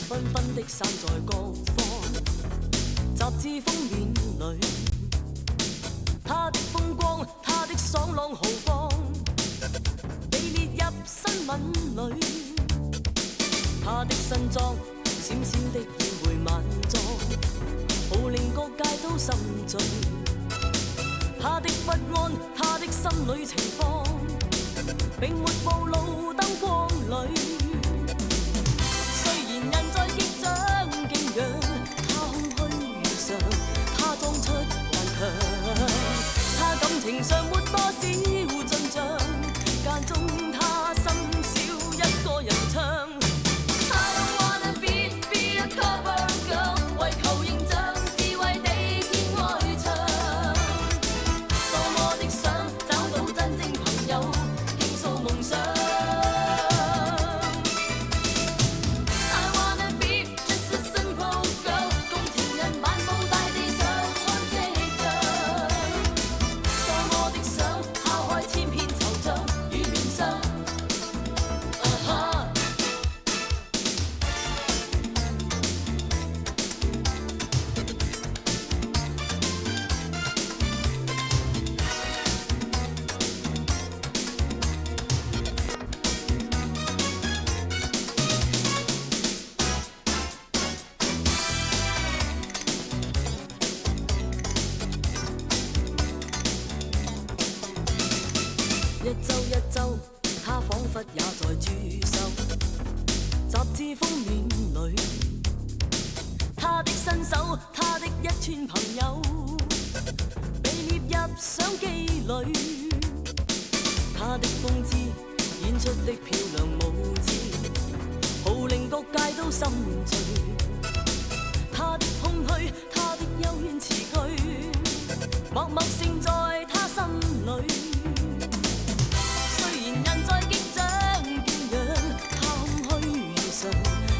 繽紛的散在各方，雜誌封面裏，他的風光，他的爽朗豪放，被列入新聞裏。他的新裝，閃閃的宴會晚裝，好令各界都心醉。他的不安，他的心裏情況，並沒暴露燈光裏。雖然人在擊掌敬仰，他空虛如常，他裝出頑強。他感情上沒多少進帳，間中他深笑一個人唱。一周一周，他彷彿也在駐守雜誌封面裏。他的身手，他的一串朋友，被列入相機裏。他的風姿，演出的漂亮舞姿，好令各界都心醉。他的空虛，他的幽怨詞句，默默盛在他心裏。人在擊掌敬仰，他空虛如常，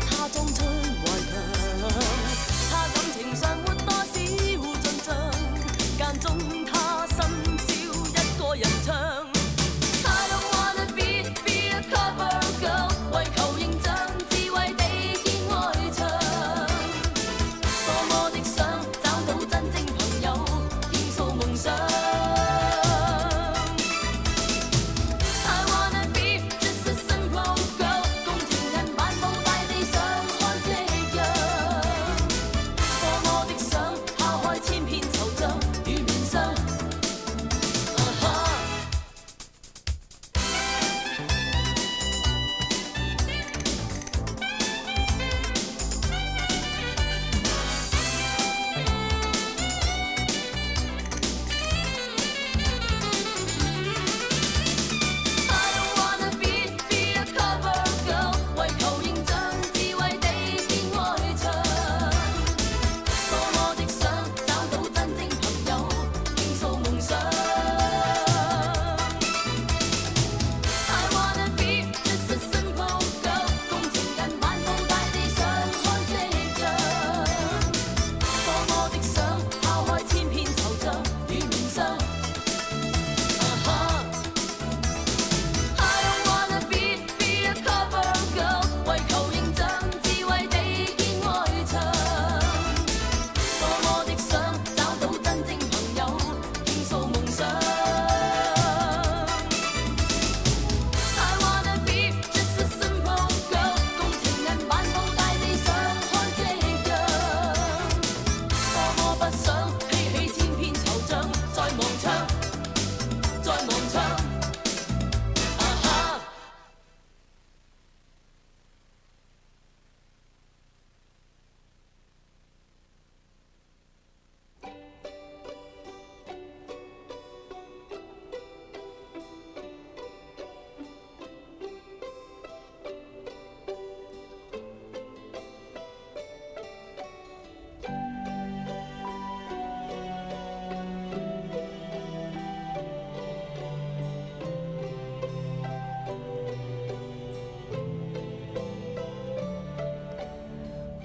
他裝出頑強。他感情上沒多少進帳，間中他深笑一個人唱。I don't wanna be a cover girl， 為求形象智慧地見外牆。多麼的想找到真正朋友，傾訴夢想。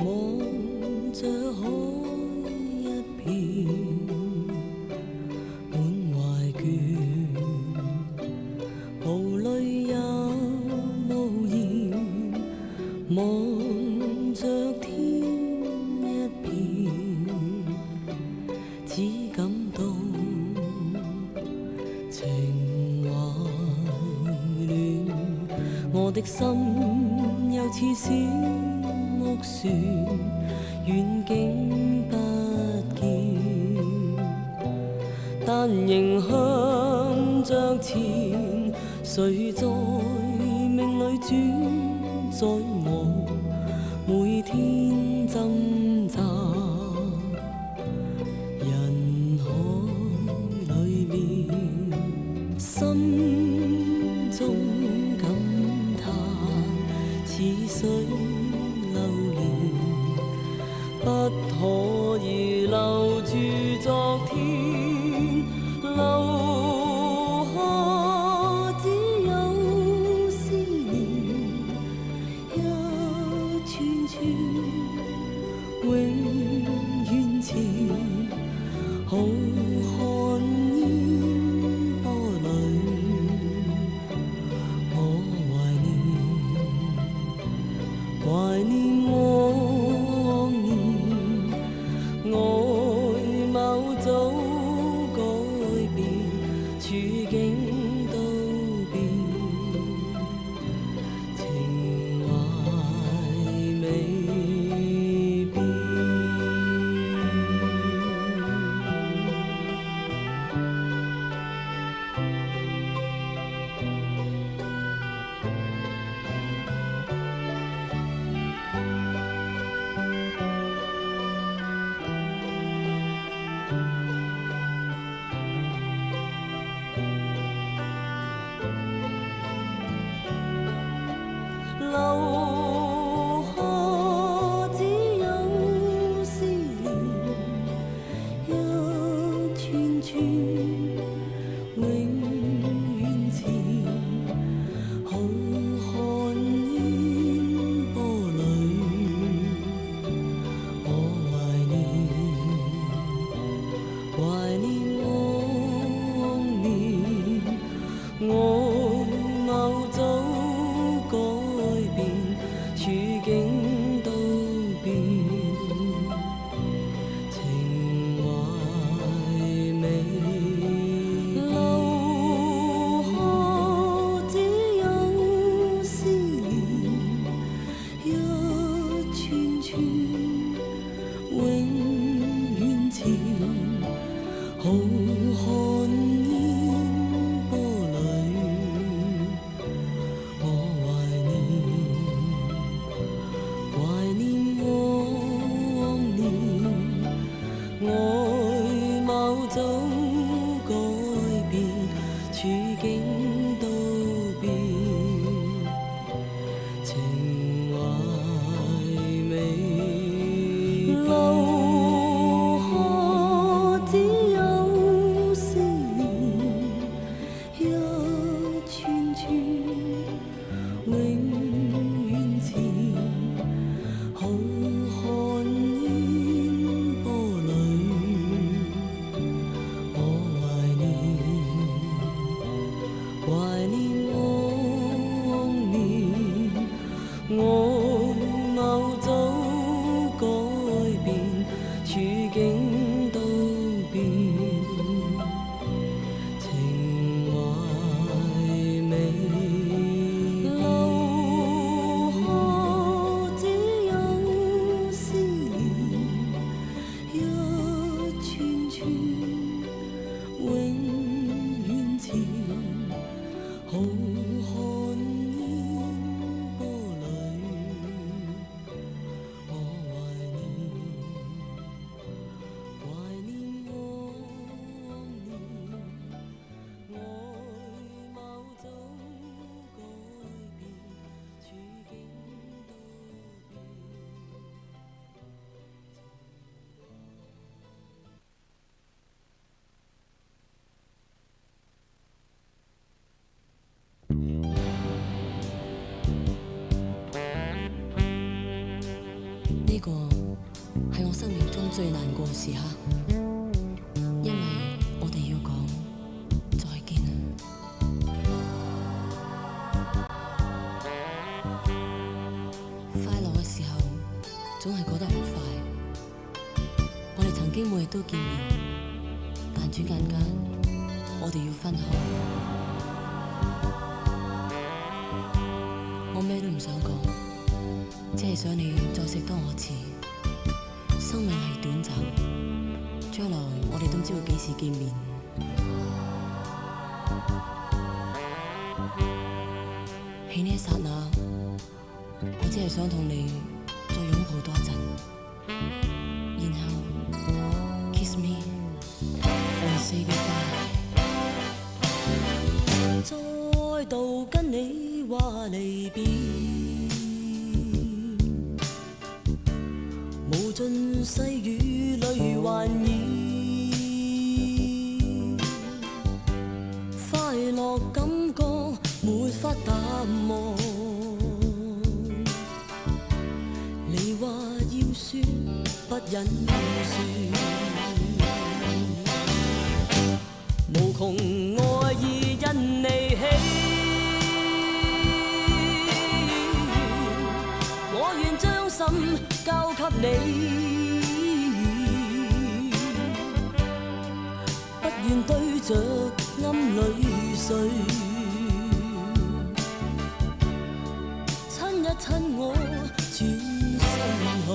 望着海一片滿懷倦，無淚也無言，望着天一片，只感到情懷亂。我的心又似小木船，遠景不見，但仍向着前。誰在命裏轉，在我每天掙扎人海裏面，心中感嘆似水流年，不可以留住昨天，留下只有思念，一串串永遠前，好看煙波裏，我懷念往年，外貌早改變，處境都變，情懷未變。留下只有思念，一串串永遠前，好看煙波裏，我懷念往年，外貌早改變，處境都變，情懷未留下只有思念，一串串永遠前，好看煙波裏，我懷念往年，外貌早改變，處境都變，情懷未留下只有思念，一串串永遠前，好看煙波裏，我懷念往年，外貌早改變，處境都變，情懷未留下只有思念，一串串永遠前，好看煙波裏，我懷念往年，外貌早改變，處境都變。呢個係我生命中最難過嘅時刻，因為我哋要講再見啦。快樂嘅時候總係過得好快。我哋曾經每日都見面，但轉眼間我哋要分開。我咩都唔想講，只係想你再食多我次。生命係短暫，將來我哋都唔知會幾時見面。喺呢一剎那，我只係想同你再擁抱多陣，然後 kiss me and say goodbye。再度跟你話離別，無盡細雨淚環繞，快樂感覺沒法淡忘。你話要說，不忍說，無窮愛意因你起，我願將心交給你，不願對着暗裡睡，親一親我轉身去，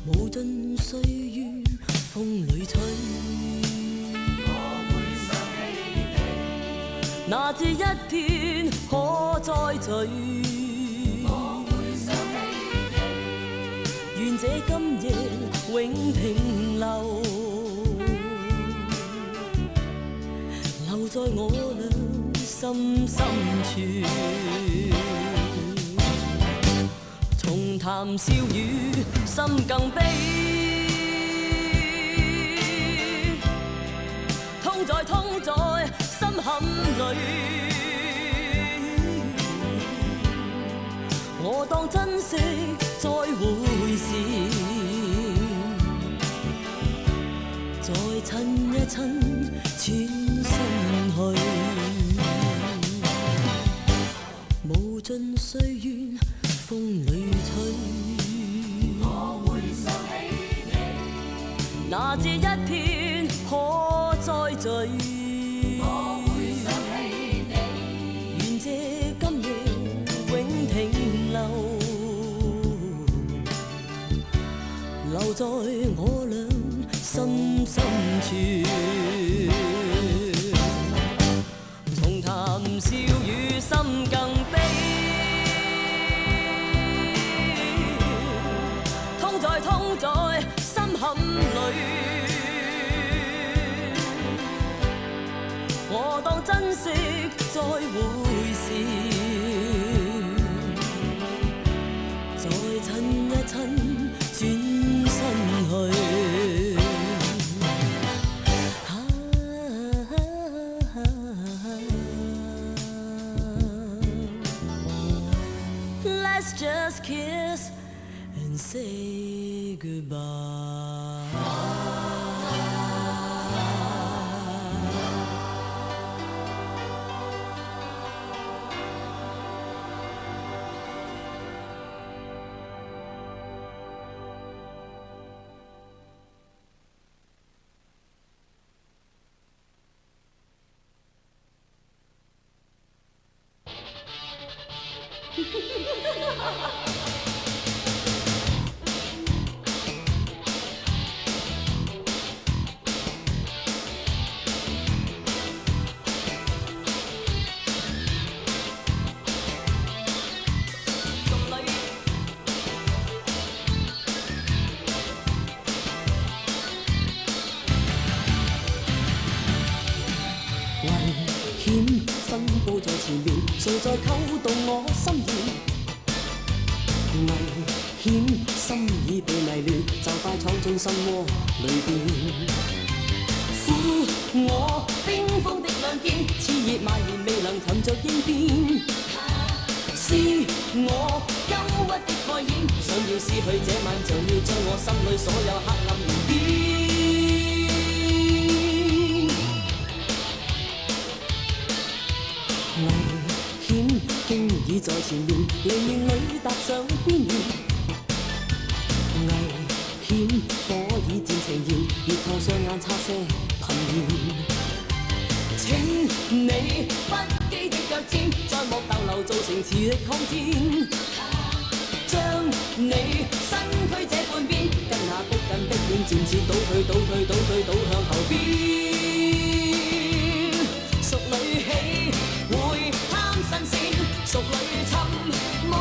無盡歲月風裡吹，我會想起你，哪知一天可再聚，我會想起你，願這今夜永停留，留在我倆心深處，重談笑語心更悲，痛在心坎裡，我當珍惜再會時，再親一親轉身去，無盡歲月風裡吹，我會想起你，哪知一天可再聚，我會想起你，願這今夜永停留，留在我倆心深處，重談笑語心更悲，痛在心坎裡，我當珍惜再會時，再親一親轉身去。Let's just kiss and say goodbye.誰在扣動我心弦？危險心已被迷亂，就快闖進心窩裏邊。苦我冰封的兩肩，熾熱蔓延未能尋着應變。是我憂鬱的蓋掩，想要撕去這晚，就要將我心裏所有黑暗燃點。經已習在前面，離亂裏踏上邊緣，危險火已漸呈現，熱燙雙眼擦些頻現。請你不羈的腳尖，在莫逗留造成磁力抗戰，將你身軀這半邊，跟那逼近逼遠漸次倒退倒退倒退倒向後邊。熟女起會貪新鮮，熟女尋夢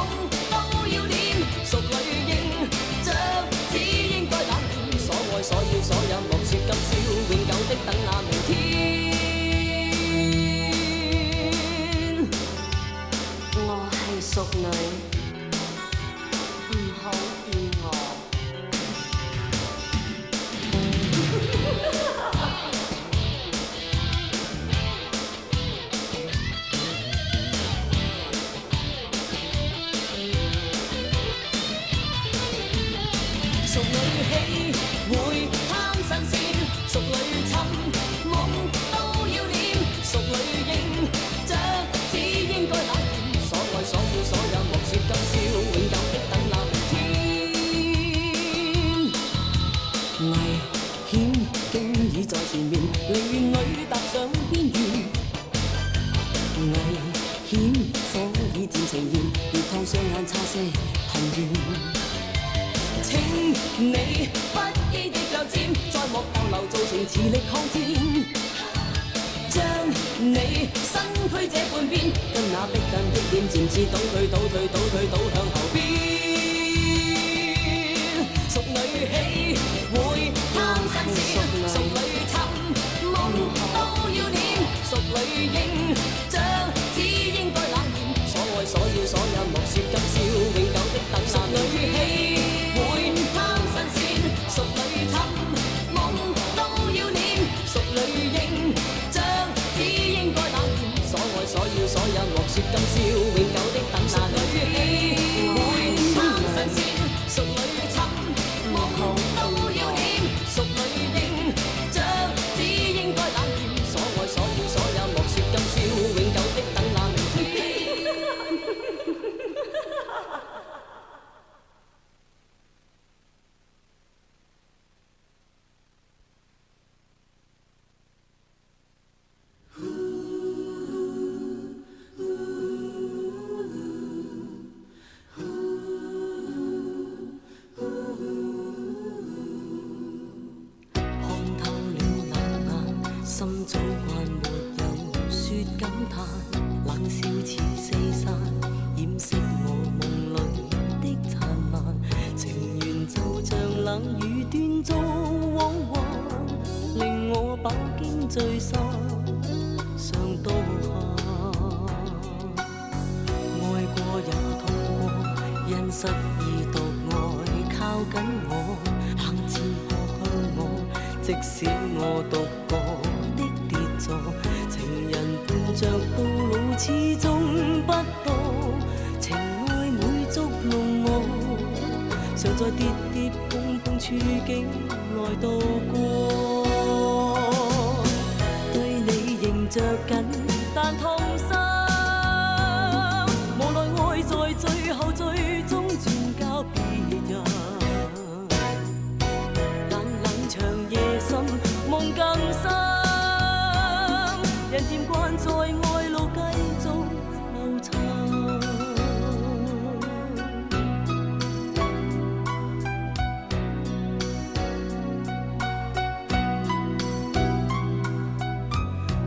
都要練，熟女認着只應該冷暖，所愛所要所有莫說今宵，永久的等那明天。我係熟女，唔好見我。熟女起會貪新鮮，熟女尋夢都要練，熟女認着只應該冷暖，所愛所要所有莫說今宵，永久的等那明天。危險經已在前面，離亂裏踏上邊緣，危險火已漸呈現，熱燙雙眼擦些頻現。請你不羈的腳尖，在莫逗留造成磁力抗戰，將你身軀這半邊，跟那逼近的臉漸次倒退倒退倒退倒向後邊。熟女起會貪新鮮，熟女尋夢都要練，熟女認着只應該冷暖，所愛所要所有莫說今宵，永久的等那女起。熟女尋夢都要練，熟女認着只應該冷暖，所愛所要所有莫說今宵，永久的等那女起會貪新鮮，熟女尋夢都要練，熟女認着只應該冷暖，所愛所要所有莫說今宵，永久的等那明天。心早慣沒有說感嘆，冷笑似四散，掩飾我夢裏的燦爛。情緣就像冷雨斷續往還，令我飽經醉心，上刀下。愛過也痛過，因失意獨愛靠緊我，冷戰撲向我，即使我獨個。情人伴着到老始終不到，情愛每捉弄我，常在跌跌碰碰處境內度過。對你仍着緊，但痛心，無奈愛在最後最終轉交別人。冷冷長夜深，夢更深。人漸慣在愛路繼續浮沉，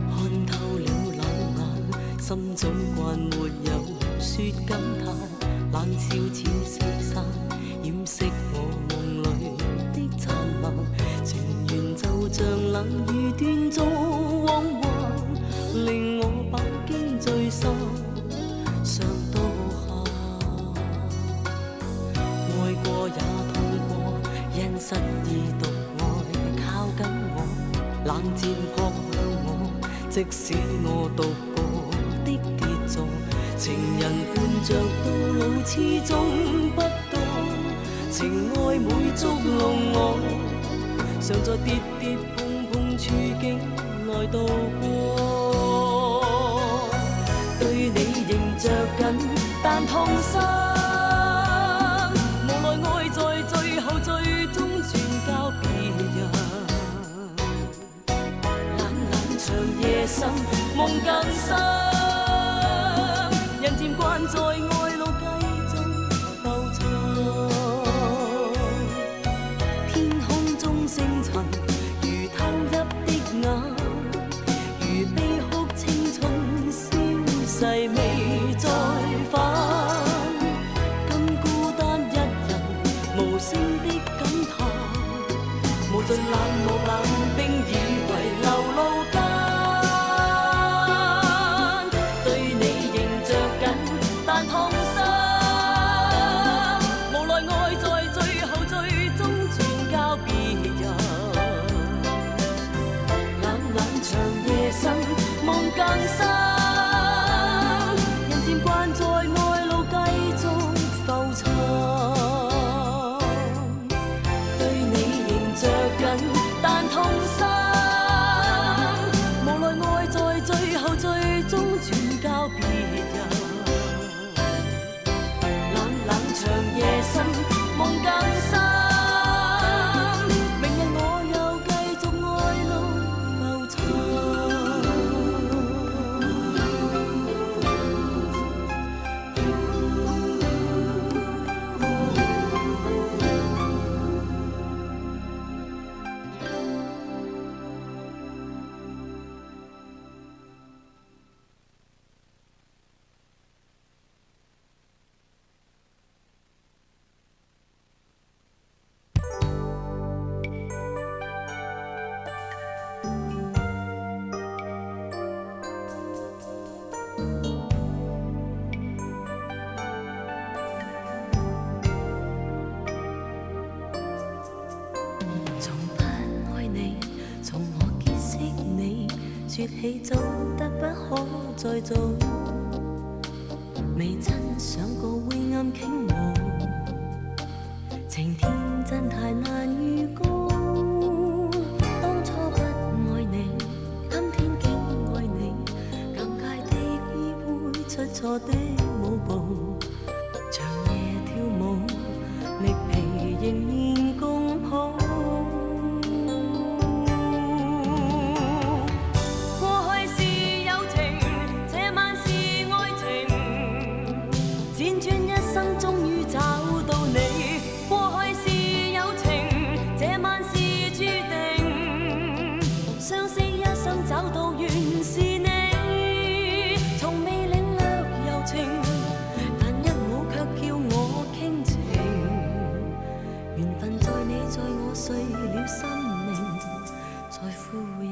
看透了冷眼，心總慣沒有說感嘆，冷笑似四散，掩飾我夢裏的燦爛。情緣就像冷雨斷續往還，令我飽經醉心，上刀下。愛過也痛過，因失意獨愛靠緊我，冷戰撲向我，即使我獨個的跌撞，情人伴着到老始終不到，情愛每捉弄我，常在跌跌碰碰處境內度過。對你仍着緊，但心，無奈愛在最後最終轉交別人。冷冷長夜深，夢更深，人漸慣在愛路繼續浮沉。天空中星塵如偷泣的眼，如悲哭青春消逝未再返。今孤單一人無聲的感嘆，無盡冷漠冷冰以為流露間。對你仍着緊，但痛心，無奈愛在最後最終轉交別人。冷冷長夜深，夢更深，人漸慣在愛路繼續浮沉。對你仍着緊，但痛心，無奈愛在最後最終轉交別人。冷冷長夜深，夢更深，明日我又繼續愛路浮沉。從不愛你，從我結識你，說起做得不可再做，未真想過會暗傾慕，情天真太難預估。當初不愛你，今天竟愛你，尷尬的於會出錯的舞步，長夜跳舞，力疲仍然共抱。過去是友情，這晚是愛情，輾轉一生終於找到你。過去是友情，這晚是注定，相識一生找到原是你。從未領略柔情，但一舞卻叫我傾情。緣分在你在我碎了生命，在呼應。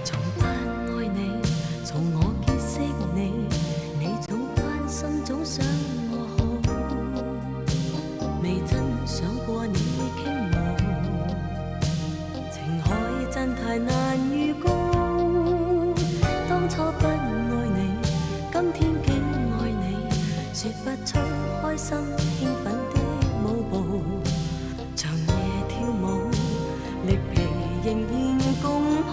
從不愛你，從我結識你，你總關心總想我好，未真想過你會傾慕，情海真太難預估。當初不愛你，今天竟愛你，說不出開心興奮的舞步，長夜跳舞，力疲仍然共抱。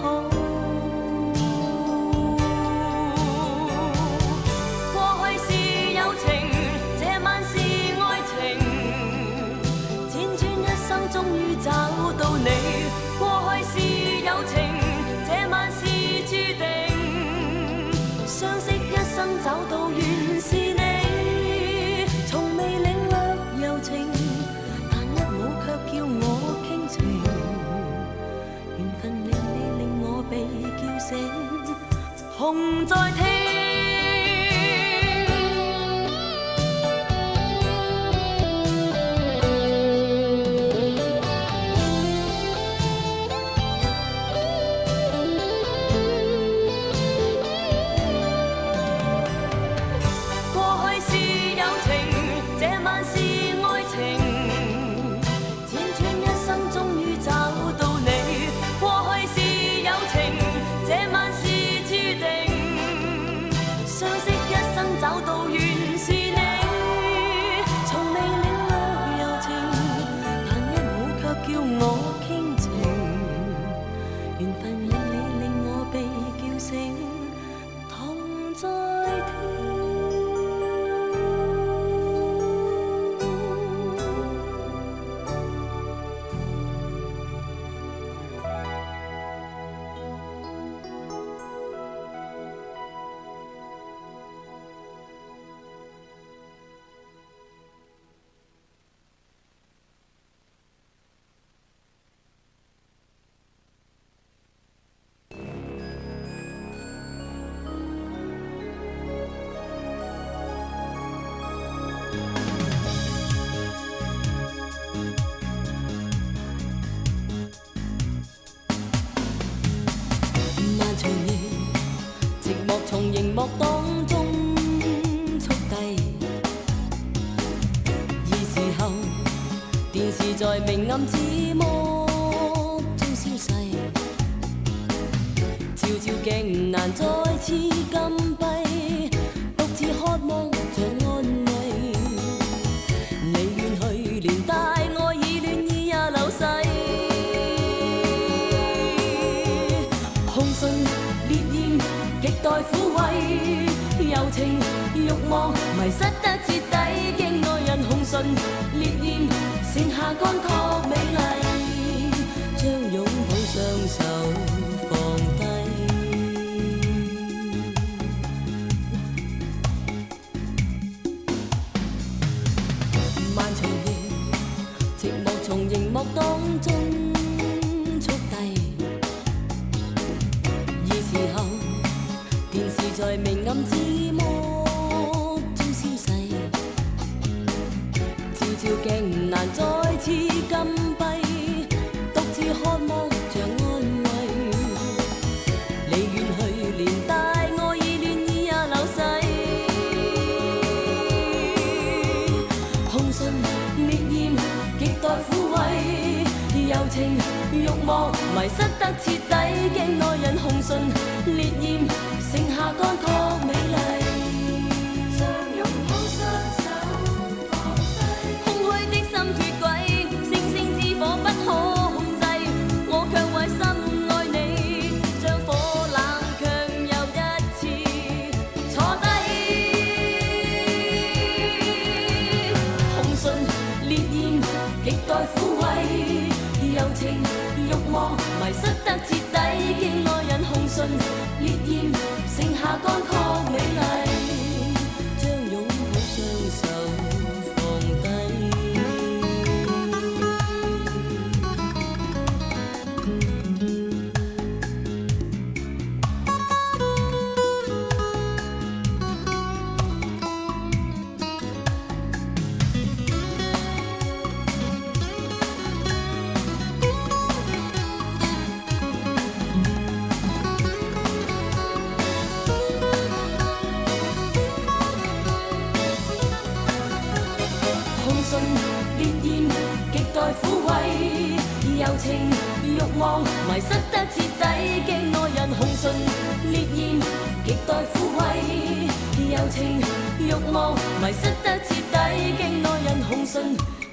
過去是友情，這晚是愛情，輾轉一生終於找到你。過去是友情，這晚是注定，相識一生找到原是你。從未領略柔情，但一舞卻叫我傾情。緣分在明暗之幕中消逝，照照鏡難再次禁閉，獨自渴望着安慰。你遠去，連帶愛意戀意也流逝。紅唇烈焰極待撫慰，柔情慾望迷失得徹底，經愛人紅唇烈焰剩下乾涸美麗，將擁抱雙手放低。漫長夜，寂寞從熒幕當中速遞，而時候電視在明暗之幕中消逝，照照鏡難再次禁閉，獨自渴望着安慰。你遠去，連帶愛意戀意也流逝。紅唇烈焰極待撫慰，柔情慾望迷失得徹底，經愛人紅唇烈焰剩下乾涸美麗。將擁抱雙手放低，空虛的心脫軌，星星之火不可控制，我卻為心愛你，將火冷卻又一次坐低。紅唇烈焰極待撫慰，柔情慾望迷失得徹底，經愛人紅唇烈焰剩下乾涸美麗，將擁抱雙手放低。烈焰極待撫慰，柔情慾望迷失得徹底，經愛人紅唇烈焰極待撫慰，柔情慾望迷失得徹底，經愛人紅唇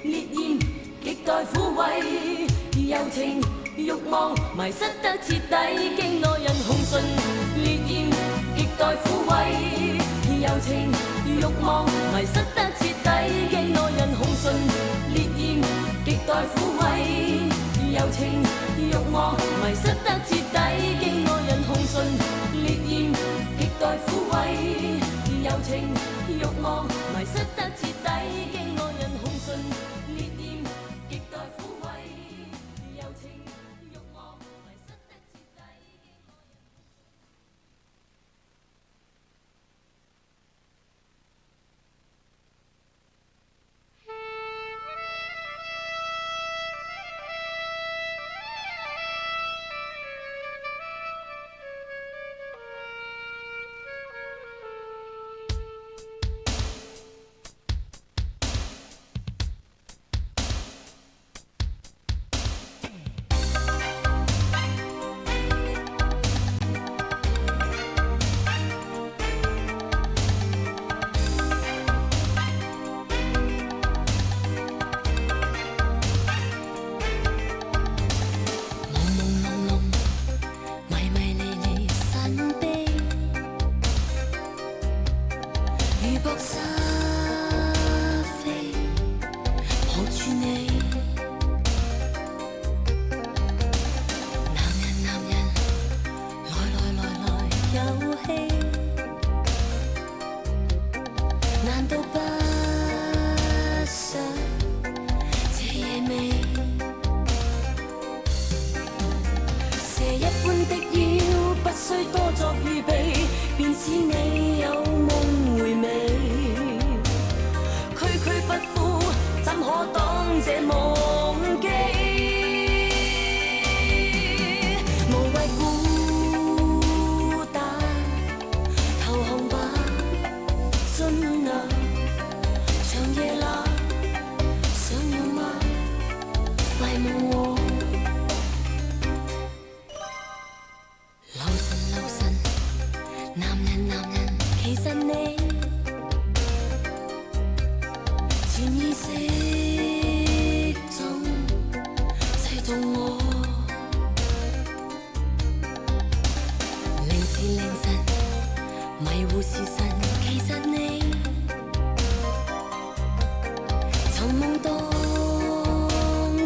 烈焰極待撫慰，柔情慾望迷失得徹底，經愛人紅唇烈焰極待撫慰，柔情慾望迷失得徹底，經愛人紅唇烈焰極待撫慰，柔情慾望迷失得徹底，經愛人紅唇烈焰極待撫慰，柔情慾望迷失得徹底，經愛人紅唇烈焰極待撫慰，柔情慾望迷失得徹底。意識中製造我，零時凌晨迷糊時辰，其實你尋夢當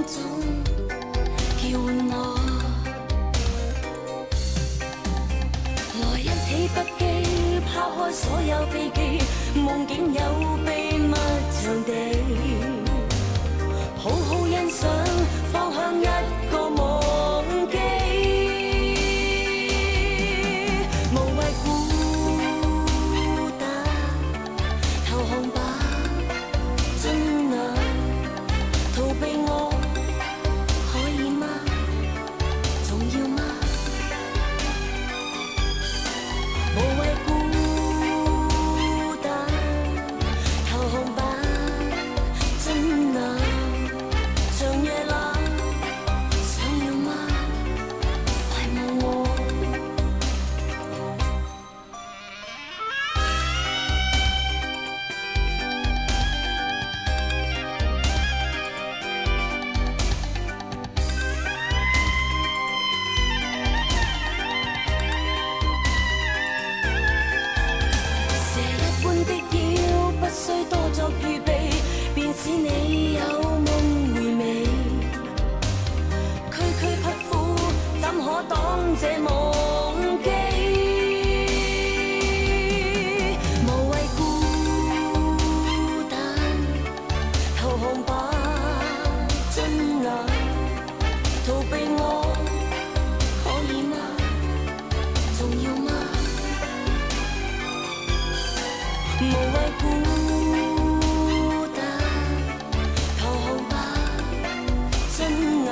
中叫喚我，來一起不羈，拋開所有避忌，夢境有秘密場地，好好欣賞，方向一個忘記，無謂孤單，投降吧，盡量逃避我，可以嗎？重要嗎？無謂孤單，投降吧，盡量長夜冷，想要嗎？快望我。蛇一般的腰，不需多作預備，便使你有夢回味。區區匹夫，怎可擋這忘記？無謂孤單，投降吧，盡量逃避我，可以嗎？重要嗎？無謂孤單，投降吧，盡量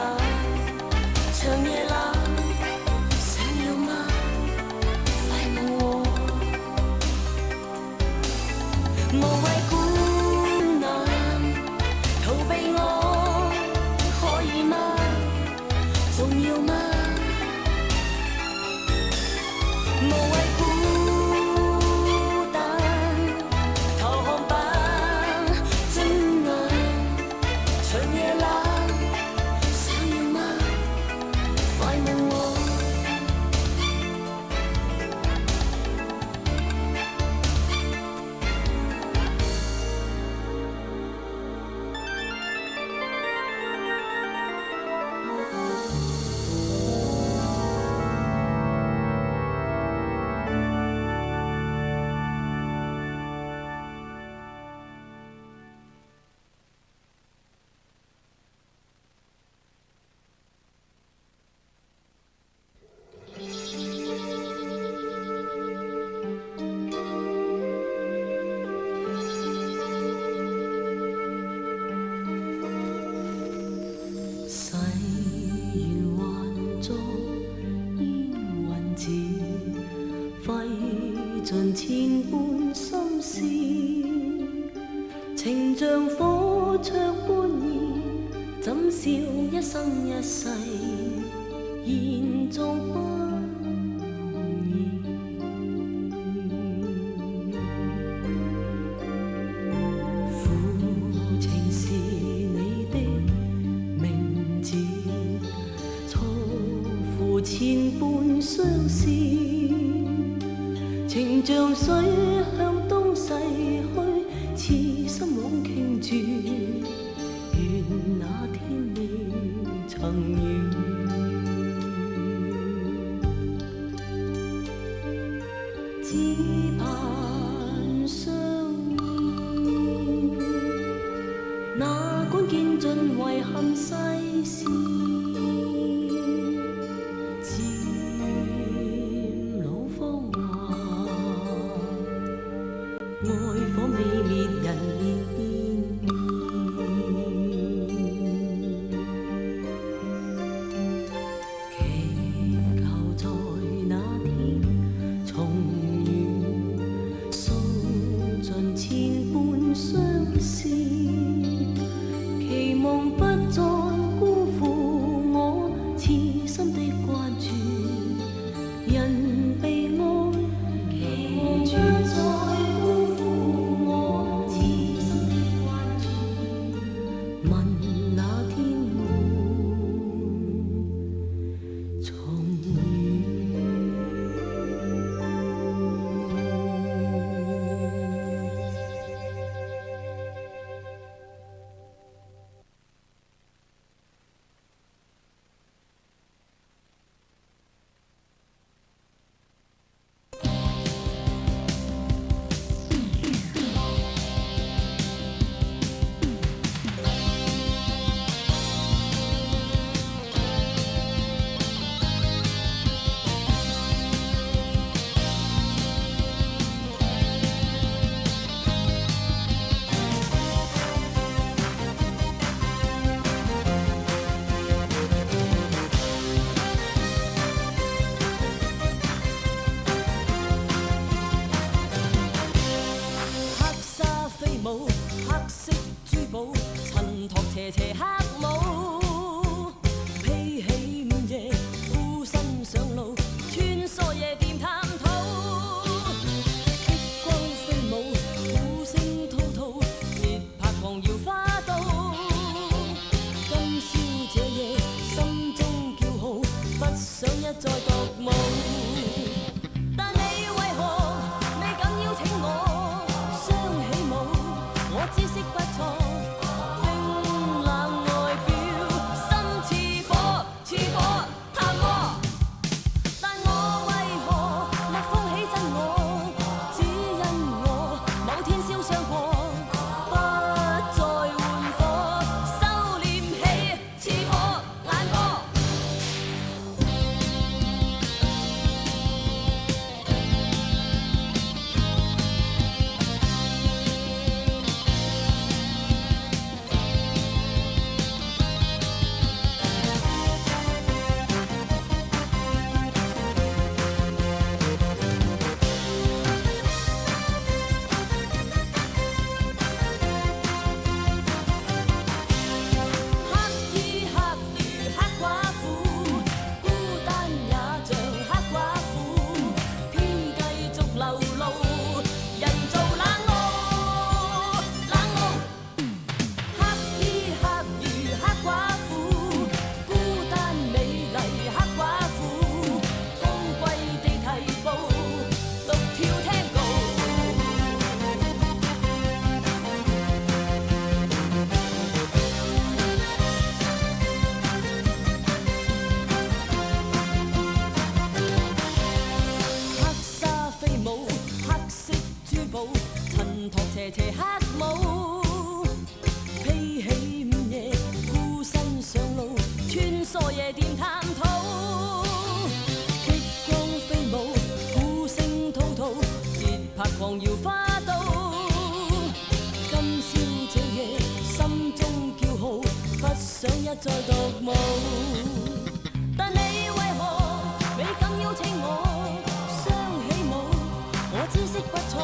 長夜冷，想要嗎？快望我。無謂孤難，逃避我，可以嗎？重要嗎？無謂孤單，投降吧，盡量長夜冷，想要嗎？快問我。誓言還作煙雲字，揮盡千般心事，情像火灼般熱，怎笑一生一世，延續不容易。負情是你的名字，錯付千般相思，情像水向東逝去，痴心枉傾注，願那天你曾遇，只盼相依，哪管見盡遺憾世事，漸老芳華，愛火未滅人面煙滅，祈求在那天重遇，訴盡千般相思，期望不再辜負襯托斜斜黑舞，披起午夜，孤身上路，穿梭夜店探討。激光飛舞，鼓聲滔滔，節拍狂搖花都。今宵這夜，心中叫號，不想一再獨舞。但你為何未敢邀請我雙起舞？我知識不錯。襯托斜斜黑舞，披起午夜，孤身上路，穿梭夜店探討。激光飛舞，鼓聲滔滔，節拍狂搖花都。今宵這夜，心中叫號，不想一再獨舞。但你為何未敢邀請我雙起舞？我知識不錯。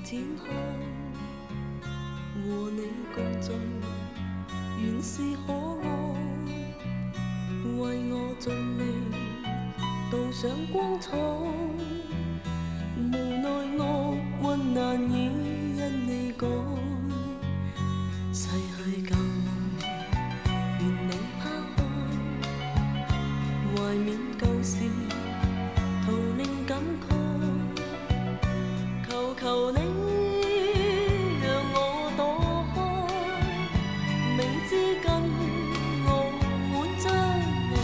展開，和你共聚，原是可愛，為我盡力。道上光彩，無奈惡運難以因你改。逝去舊夢，願你拋開，懷緬舊事，徒令感慨。求求你讓我躲開，明知跟我滿將來。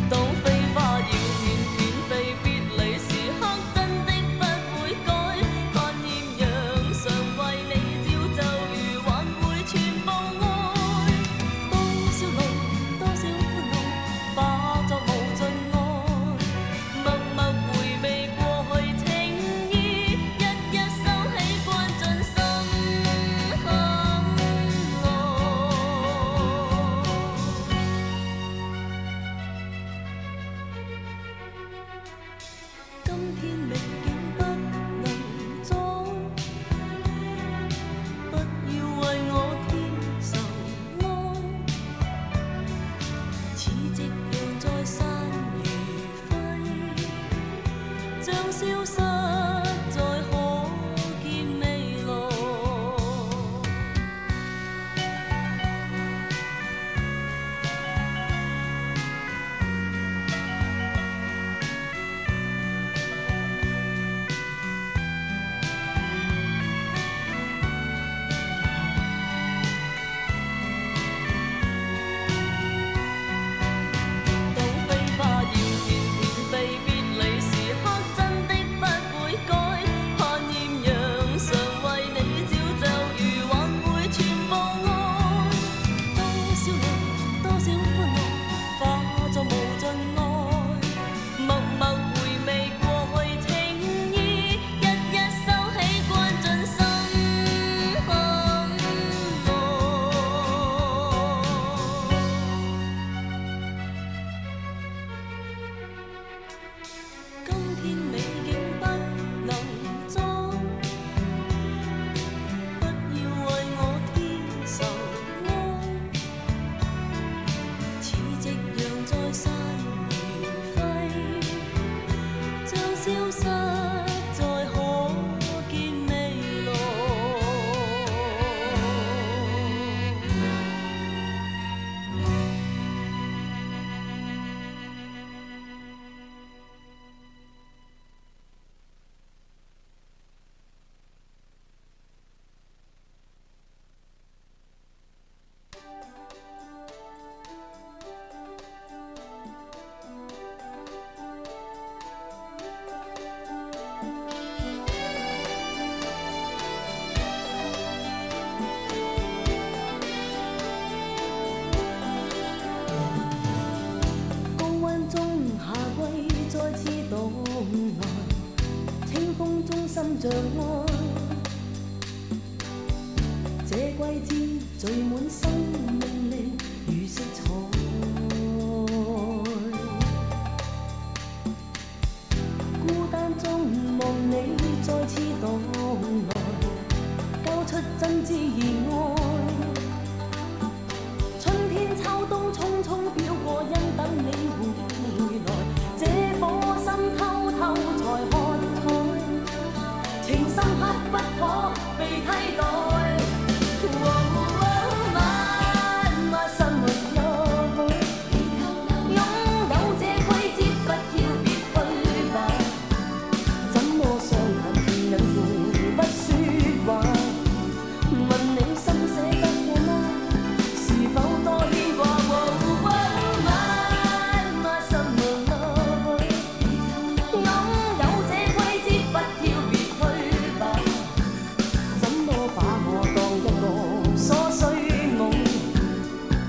當飛花要斷斷飛，別離時刻真的不會改。看豔陽常為你照就如還會全部愛。多少淚，多少歡樂，化作無盡愛。默默回味過去情意，一一收起關進心坎內。今天美景不能阻，不要為我添愁哀。似夕陽在散如輝，將消失在可見未來。當飛花要斷斷飛，別離時刻真的不會改。看豔陽常為你照就如還會全部愛。多少淚，多少歡樂，化作無盡愛。默默回味過去情意，一一收起關進心坎內。今天美景不能阻，不要為我添愁哀。似夕陽在散如輝，將消失在可見未來。高溫中夏季再次到來，清風中心像愛。這季節聚滿生命力如色彩，孤單中望你再次到來，交出真摯熱愛。春天秋冬匆匆飄過，因等你回來，這顆心偷偷才看彩，情深刻不可被替代。My summer love，擁有這季節不要別去吧，怎麼傷痕仍隱瞞不說話？問你心捨得我嗎？是否多牽掛？My summer love，擁有這季節不要別去吧，怎麼把我當一個瑣碎夢？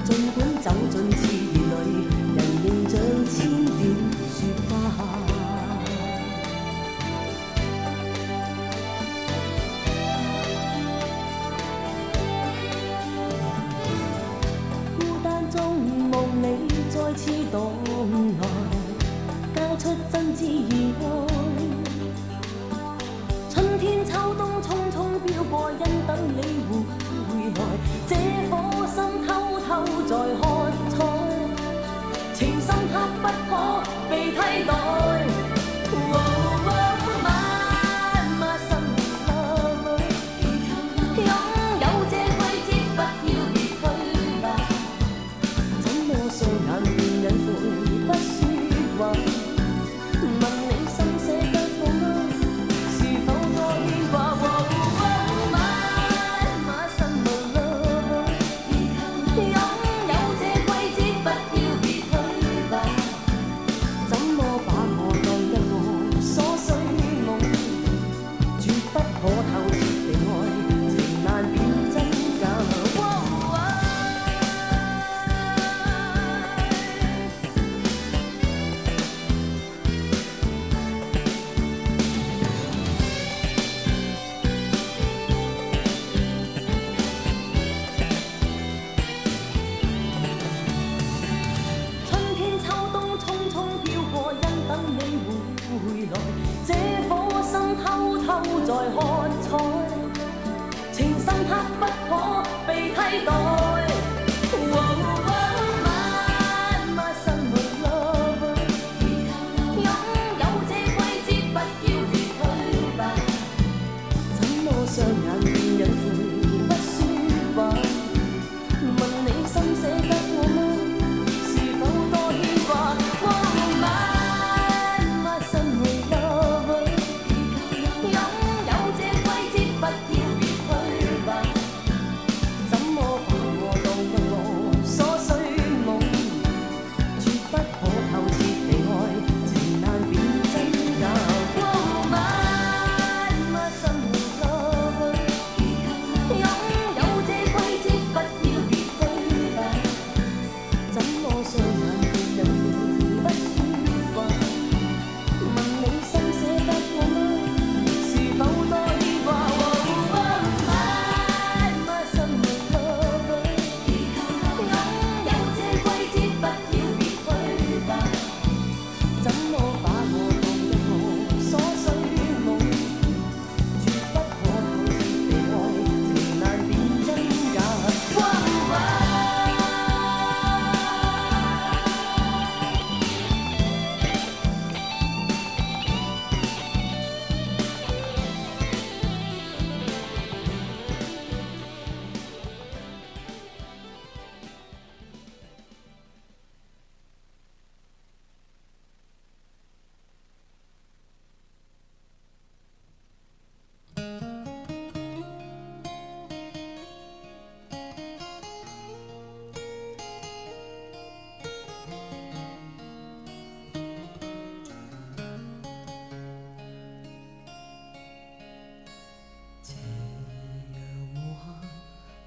儘管走進刺裏，人仍像千段雪花。孤單中望你再次到來，交出真摯熱愛。春天秋冬匆匆飄過，因等你回來，這顆心偷偷在看彩，情深刻不可被替代。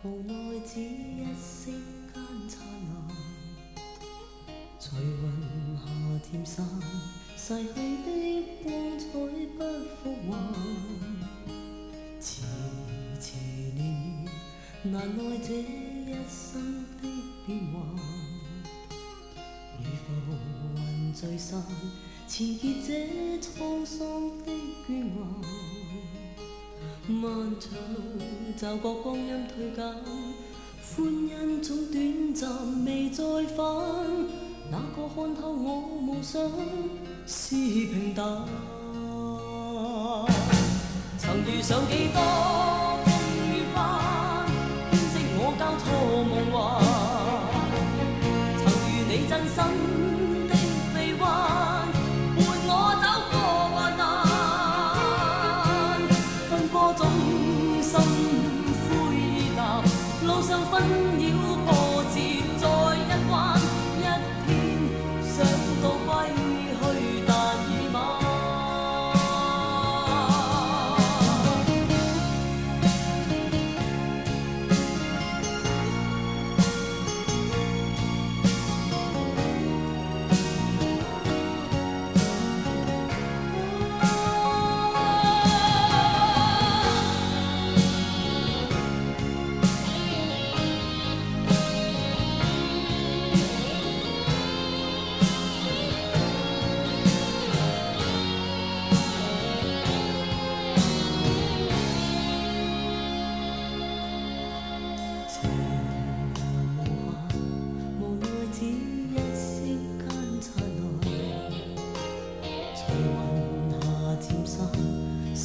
無奈只一息間燦爛，隨雲霞漸散，逝去的光彩不復還。遲遲年月，難耐這一生的變幻。如浮雲聚散，纏結這滄桑的倦顏。漫長路，驟覺光陰退減，歡欣總短暫未再返。那個看透我夢想是平淡，曾遇上幾多風雨翻，編織我交錯夢幻。曾遇你真心的臂彎，伴我走過患難。奔波中心灰淡，路上紛擾波折再一彎。一天想到歸去，但已晚。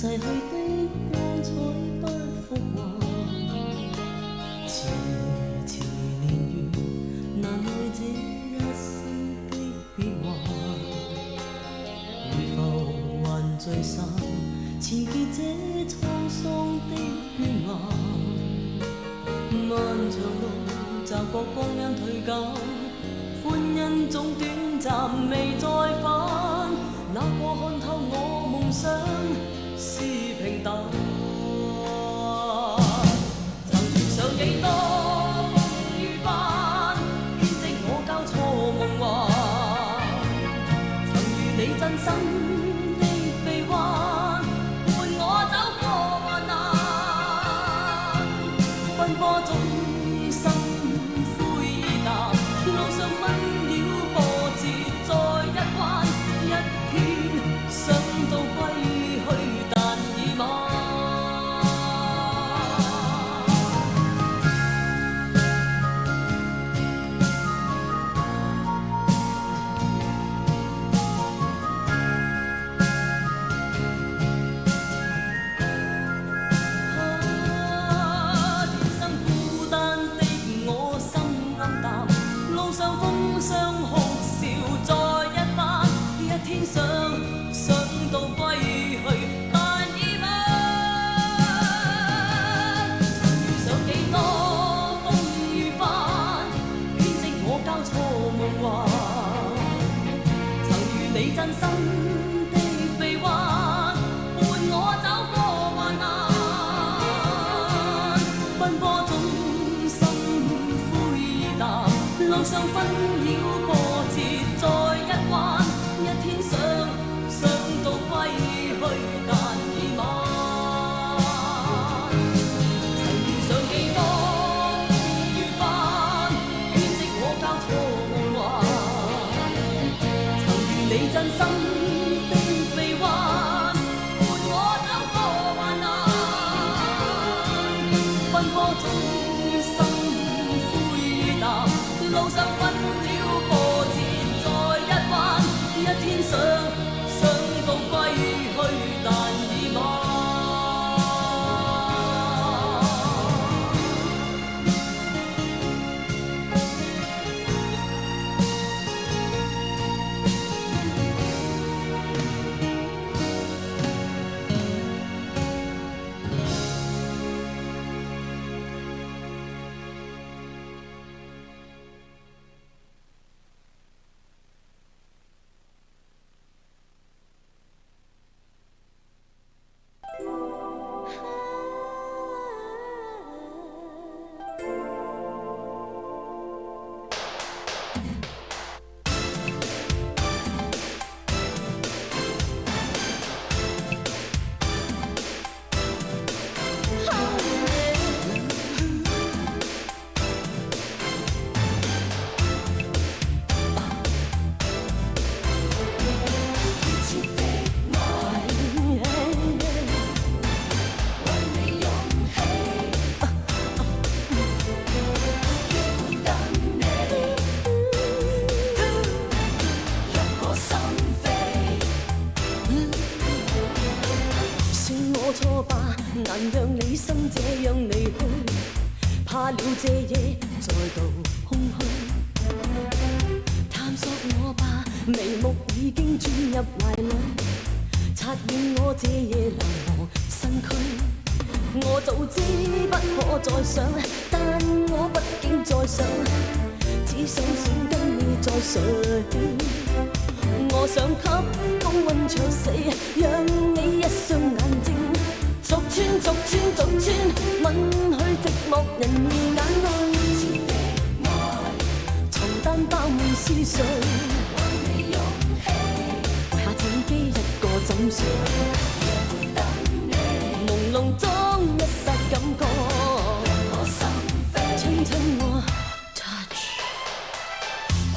逝去的光彩不復還，遲遲年月難耐這一生的變幻，如浮還聚散，纏結這滄桑的倦顏，漫長路驟覺光陰退減，歡欣總短暫未再返，那個看透我夢想是平淡，曾遇上幾多風雨翻，編織我交錯夢幻，曾與你真心的臂彎，伴我走過患難，奔波中心灰意淡，路上紛擾波折再一彎，一天想到歸去但已晚。天生孤單的我心暗淡，路上風霜哭笑再一番，一天想到歸去但已晚。曾遇上幾多風雨翻，編織我交錯夢幻，曾與你真心的臂彎，伴我走過患難，奔波中心灰意淡，路上紛擾波折再一彎，一天想到歸去但已晚。曾遇上幾多風雨翻，編織我交錯夢幻，曾與你真心的臂彎，伴我走過患難，奔波中心灰意淡，路上紛擾波折再一彎，一天想到歸去但已晚。難讓你心這樣離去，怕了這夜再度空虛。探索我吧，眉目已經轉入懷裡，察驗我這夜流亡身軀。我早知不可再想，但我畢竟再想，只想想跟你再睡。我想給高溫灼死，讓你一雙眼睛逐穿逐穿逐穿，吻去寂寞人兒眼淚。床單包滿思緒，還你勇氣，為下自己一個枕睡。朦朧中一剎感覺，我心飛，親親我 touch，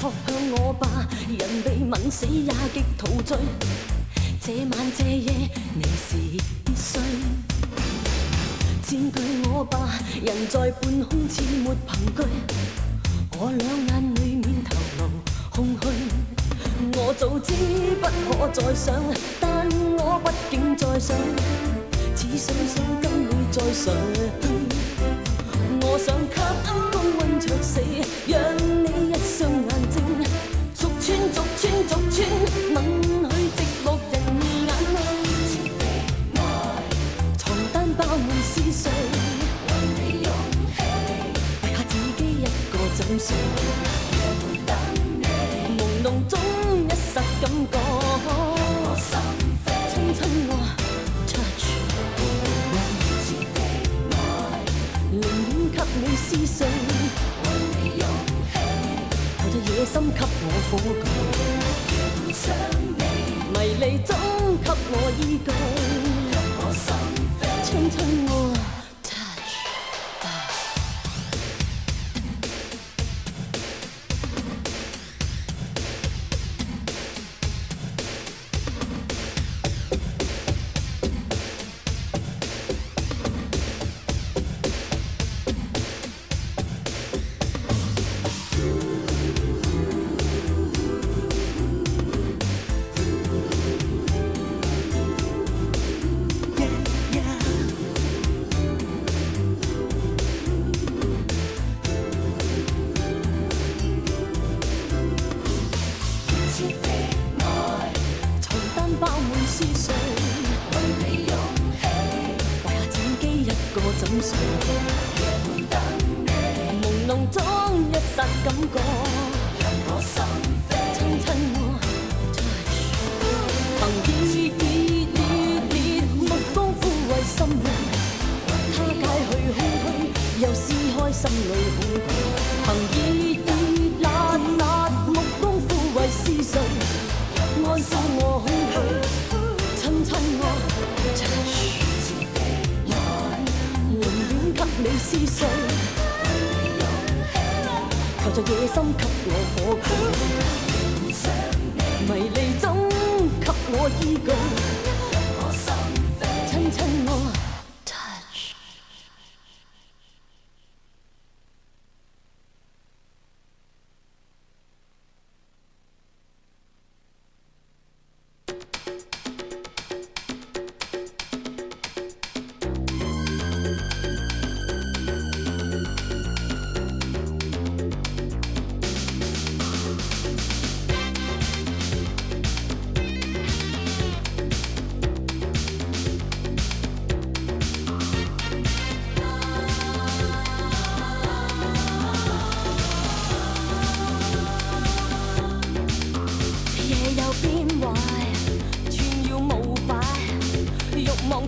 撲向我吧，人被吻死也極陶醉。這晚這夜你是必須佔據我吧，人在半空似沒憑據，我兩眼裏面頭腦空虛。我早知不可再想，但我畢竟再想。想想跟你再上，我想給光溫灼死，讓你一雙眼睛逐穿逐穿逐穿吻去寂寞人眼內，床單包滿思緒，為你勇氣，為下自己一個怎睡，朦朧中一剎感覺，親親我 touch， 寧願給你撕碎，為你勇氣，投着野心給我火炬，想你迷離中給我依據，親親我 touch。包滿思緒，為你勇氣，為下自己一個怎睡，朦朧中一剎感覺，讓我心飛，親親我 touch， 憑熱目光撫慰心靈，他解去空虛，又撕開心裏恐懼，憑熱目光撫慰思緒，安撫我空虛，親親我 touch， 寧願給你撕碎，求着野心給我火炬，迷離中給我依據，親親我 touch。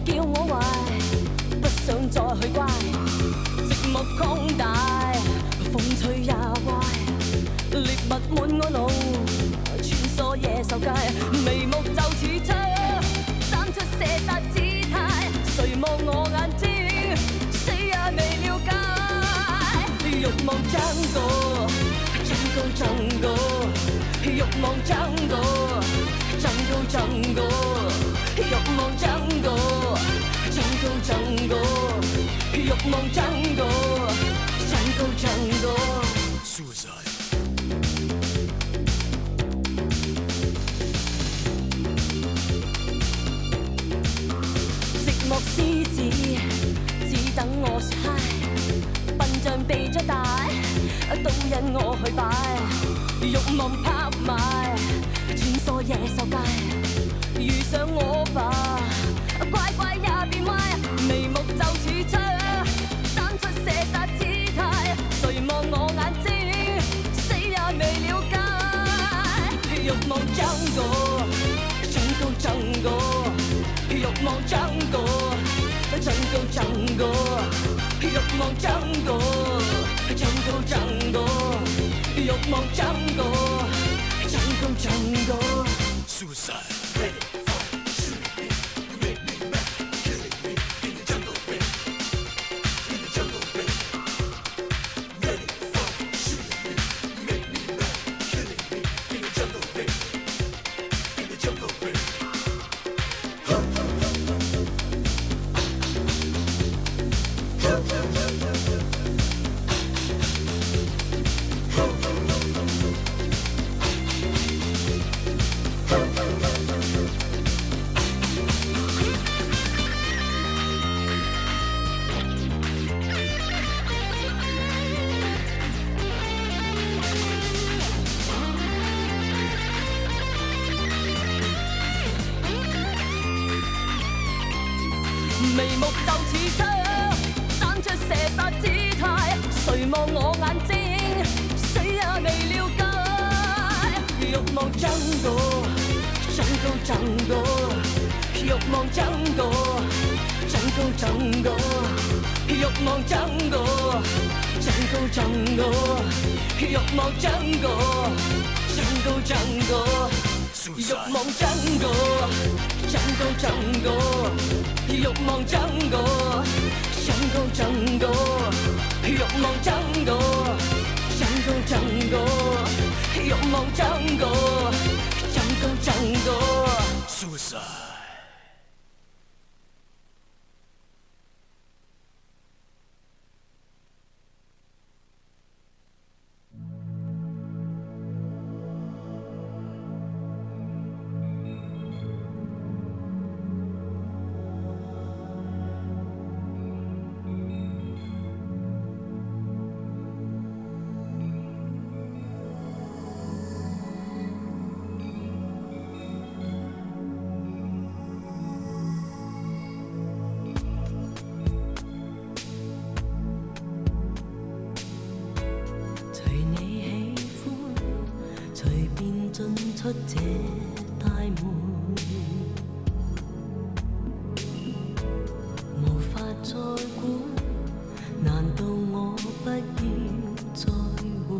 叫我壞，不想再去乖，寂寞擴大，風吹也壞，獵物滿我腦，穿梭野獸街，眉目就似槍，斬出射殺姿態，誰望我眼睛，死也未了解，慾望將過，增高，慾望將過，增高，慾望將過。增高，慾望增高，增高。Suicide。寂寞獅子，只等我說嗨，笨象被咗大，都因我去擺，慾望拍賣，穿梭野獸街，遇上我吧。乖乖也變壞，眉目就似槍，斬出射殺姿態，誰望我眼睛，死也未了解，慾望將過，增高，慾望將過，增高，慾望將過，增高，慾望將過，增高。Suicide ready。眉目就似槍，爭出射殺姿態。誰望我眼睛，死也未了解。欲望增多，增高增多，欲望增多，增高增多，欲望增多，增高增多，欲望增多，增高增多。欲望增多，增高增多，欲望增多，增高增多，欲望增多，增高增多，欲望增多，增高增多。Suicide。出這大門，無法再管，難道我不要再活？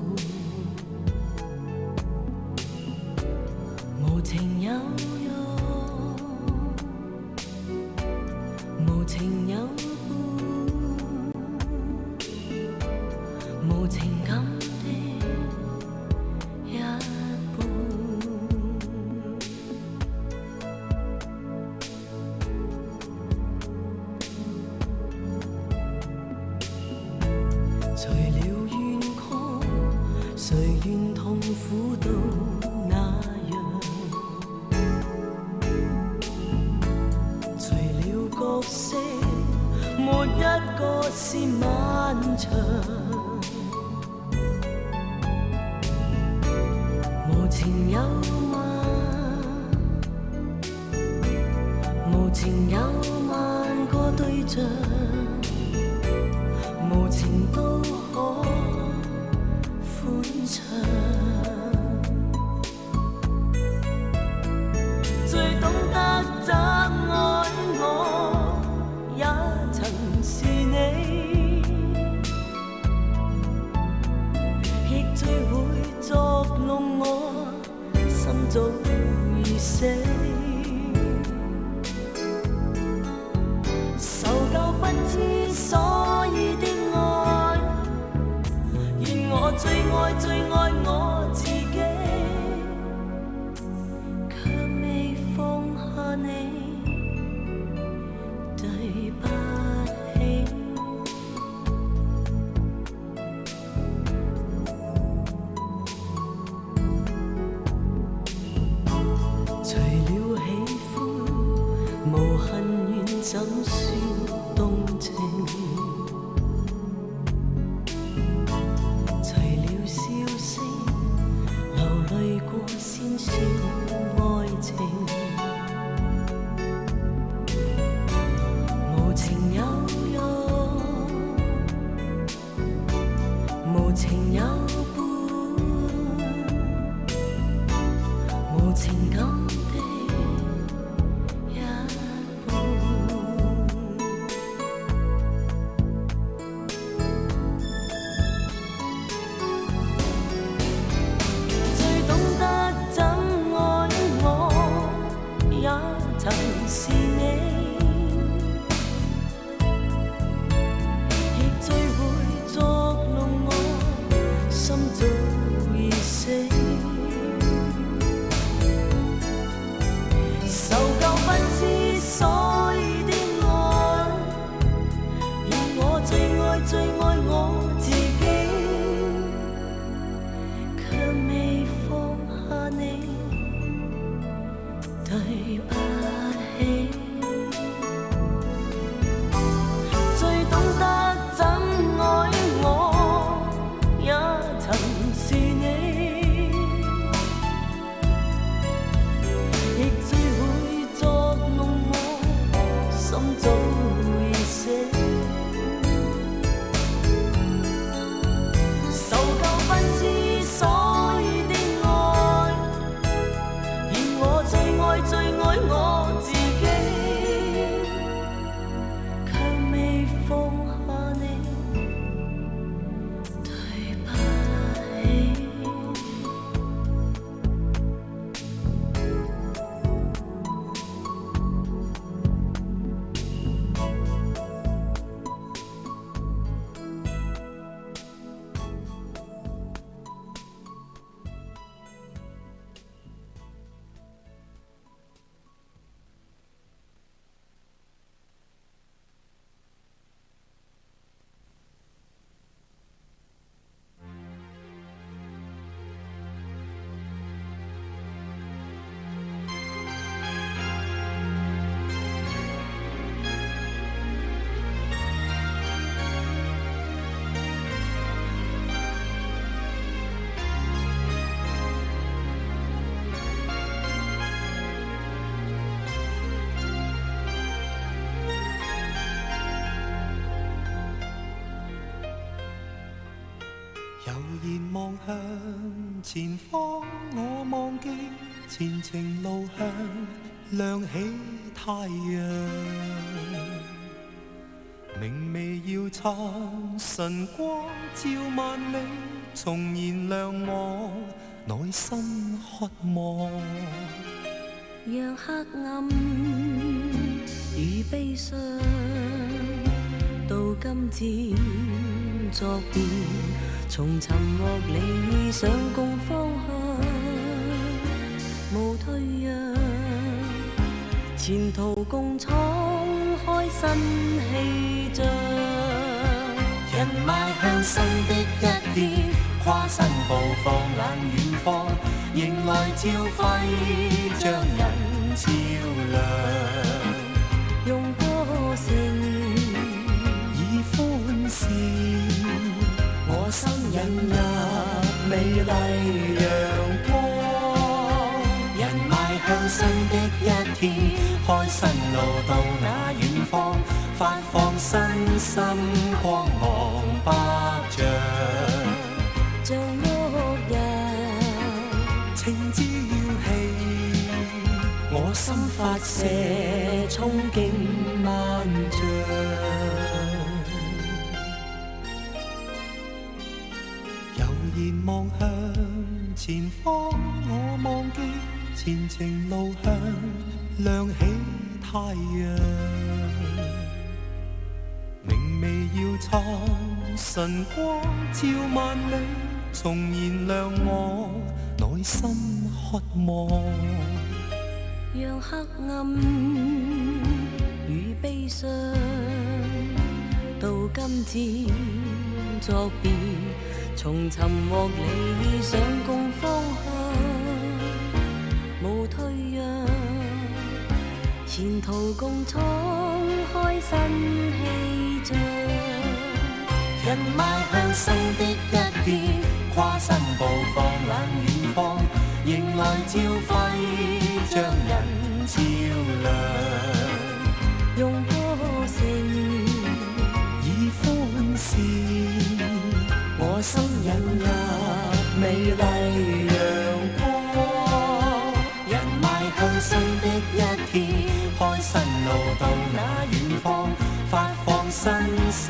無情有用，無情有伴，無情感是漫長，無情有萬，無情有萬個對象，無情都可歡暢。最懂得怎愛我，也曾是你。最會作弄我，心早已死。受夠不知所以的愛，願我最愛最愛我自己，卻未放下你，對不起。怎算動情？除了笑聲，流淚過先算愛情。無情有用，無情有伴，無情感。亦最會作弄我，心早愛最愛我自己，卻未放下你，對不起。悠然望向前方，我忘記前程路向，亮起太陽。明媚耀燦晨光，照萬里，重燃亮我內心渴望。讓黑暗與悲傷到今天作別，從沉默理想共方向，無退讓，前途共闖開新氣象。人邁向新的一天，跨身步放眼遠方，迎來朝暉，將人照亮。用歌聲以歡笑，我心引入美麗陽光。人邁向新的一天，開新路到那遠方，發放身心光芒百丈。像旭日情朝氣，我心發射憧憬萬丈。悠然望向前方，我忘記前程路向，亮起太陽。明媚耀燦晨光，照萬里，重燃亮我內心渴望。讓黑暗與悲傷到今天作別，從尋獲理想共方向，無退讓，前途共闖開新氣象。人邁向新的一天，跨身步放眼遠方，迎來朝暉，將人照亮。用歌聲以歡笑，我心引入美麗陽光。人邁向新的一天，開新路到那遠方，發放身心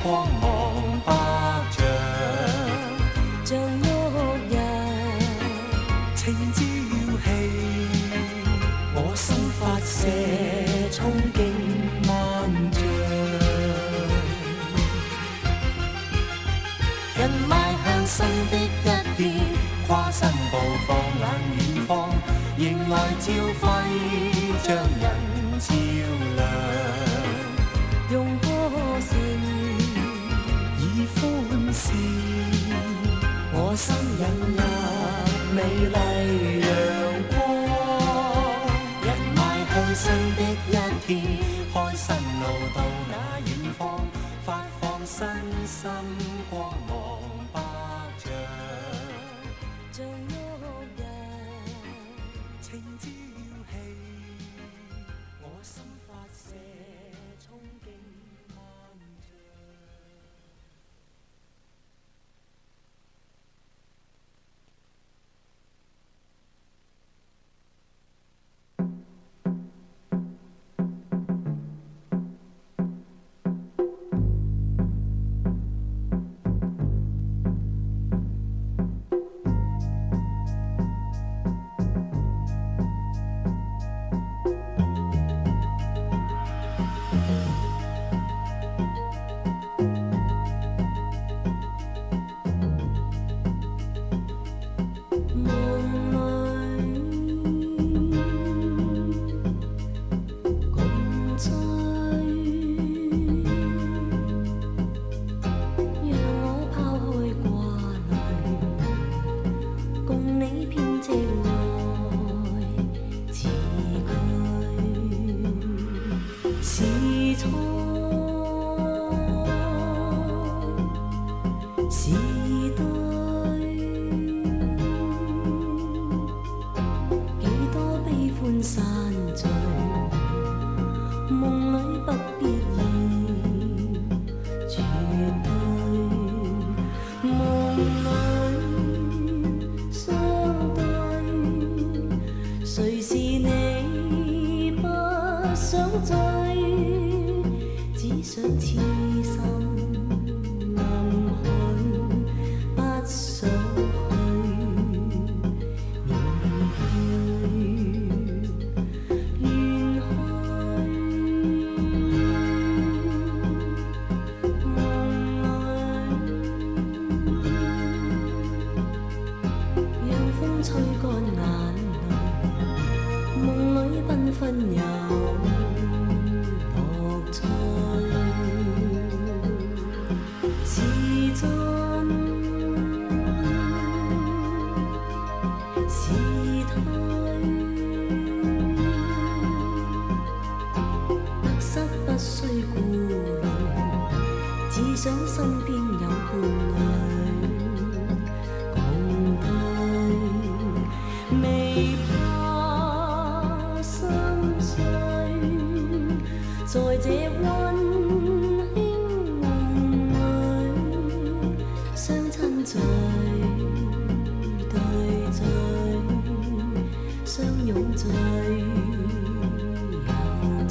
光芒百丈。像旭日情朝氣，我心發射憧憬萬丈。人邁向新的一天，跨身步放眼遠方，迎來朝暉，將人照亮。用歌聲以歡笑，我心引入美麗陽光。人邁向新的一天，開新路到那遠方，發放身心光芒百丈。像旭日情朝氣，我心發射憧憬萬丈。錯，是對。幾多悲歡散聚，夢裏不必要絕對，夢裏相對，誰是你不想追，只想痴心能去，不想吹乾眼淚，夢裏繽紛有樂趣，是真是退，得失不需顧慮，只想身邊有伴侶。未怕心碎，在這溫馨夢裏，相親嘴對嘴，相擁最有罪。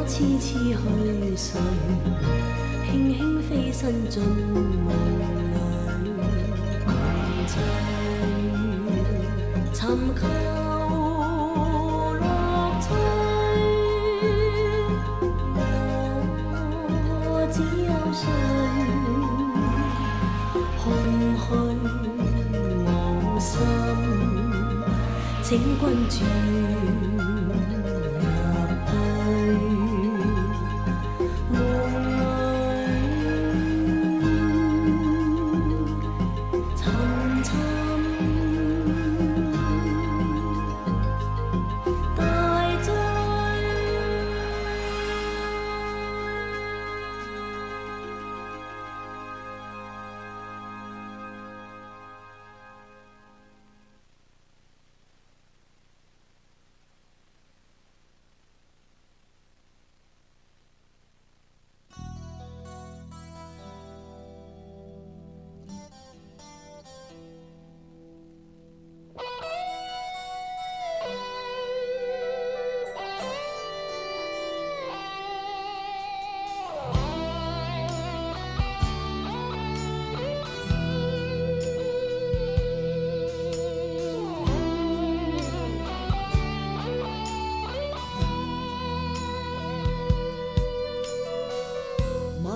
痴痴去睡，輕輕飛身進夢裏，共醉，尋求樂趣。我只有睡，空虛我心，請君住。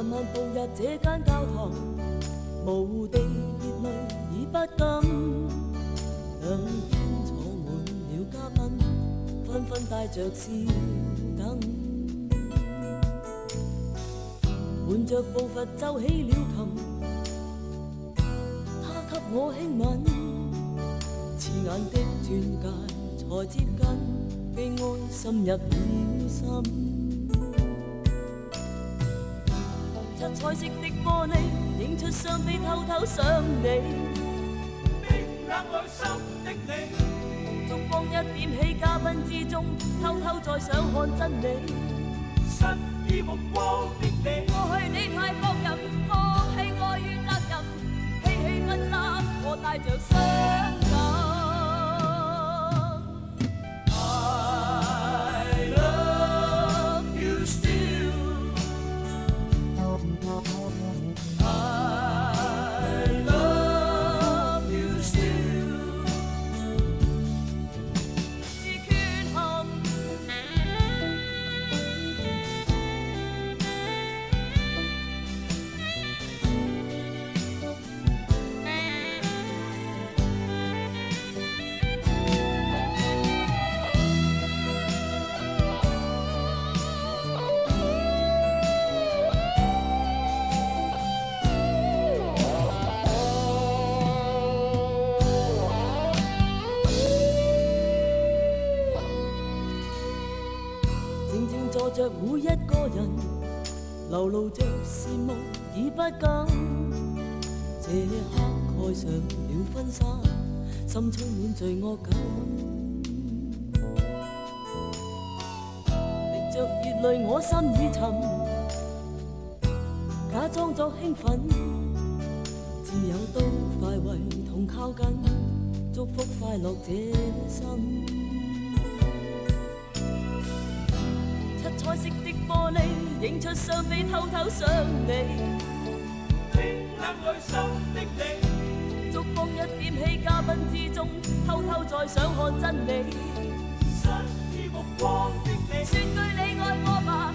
漫步入這間教堂，無地熱淚已不禁，兩邊坐滿了嘉賓，紛紛帶着笑等，伴着步伐奏起了琴，他給我輕吻，刺眼的鑽戒才接近，悲哀深入了心。七彩色的玻璃映出雙臂，偷偷想你，冰冷內心的你，燭光一點起，嘉賓之中偷偷再想看真理，失意目光的你，過去你太放任，放棄愛與責任，披起婚紗我帶着傷感。只缺助着每一個人，流露着羨慕已不敢。這刻蓋上了婚紗，心充滿罪惡感。滴着熱淚我心已沉，假裝作興奮，自有都快為同靠近，祝福快樂這生。七彩色的玻璃映出雙臂偷偷想你，冰冷裏心的你，燭光一點起嘉賓之中，偷偷再想看真理。失意目光的你，說句你愛我吧。